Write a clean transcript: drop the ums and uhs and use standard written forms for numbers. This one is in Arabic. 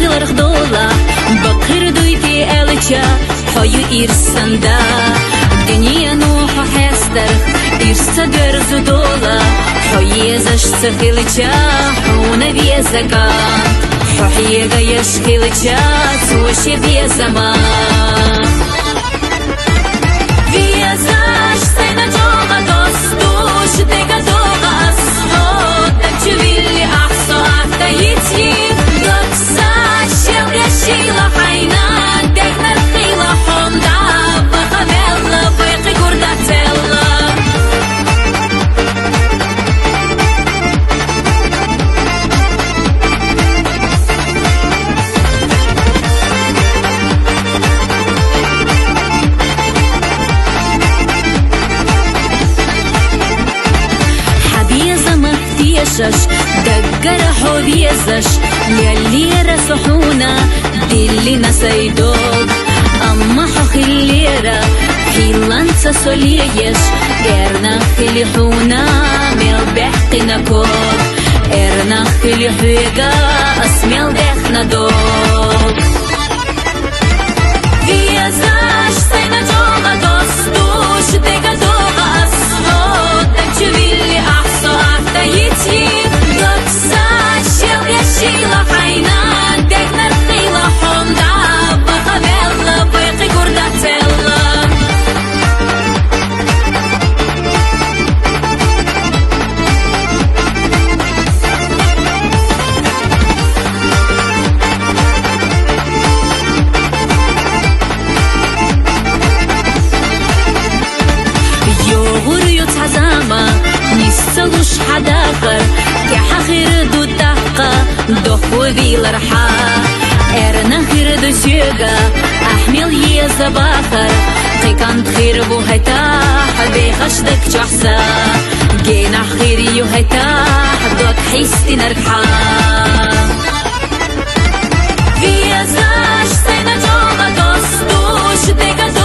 خلر خدولا بقر دويتي ألچا حيو إرسندا دنيا نوح حستر إرسا درزو دولا حيزش سخلچا حونا بيزاقا حيغا يشخلچا سوشي بيزامان بيزاش سينا جوغا دوستوش ديگا دوغا أصحو تنچويلي أحصو أحتا يتي دوكساش يلغشيلا حينا ديگنا الخيلا حمدا بخميلا بيقي قردا تيلا دقر حبيزش يلي رسحونا دلي نسيدوك أما حخ الليرة حيلانسا سوليش إرنا خلي حونا ميل بحقنا كوك إرنا خلي حويقا أسميل دخنا دوك بيزاش سينا جوغا دوستوش ديگا دوغا أصحو تنچويلي أحصو أحتا يتي دوكساش يلغشيلا حينا ديگنا الخيلا حمدا بخميلا بيقي قردا تيلا نستلوش حداخر كحخير دو تحقا دخو ذي الرحا إرنا خير دو سيغا أحمل يزا باخر قيكان خير بو هيتاح بيخشدك جحسا جينا خير يو هيتاح دوك حيستي نرحا في يزاش سينا جوغا دوستوش ديگا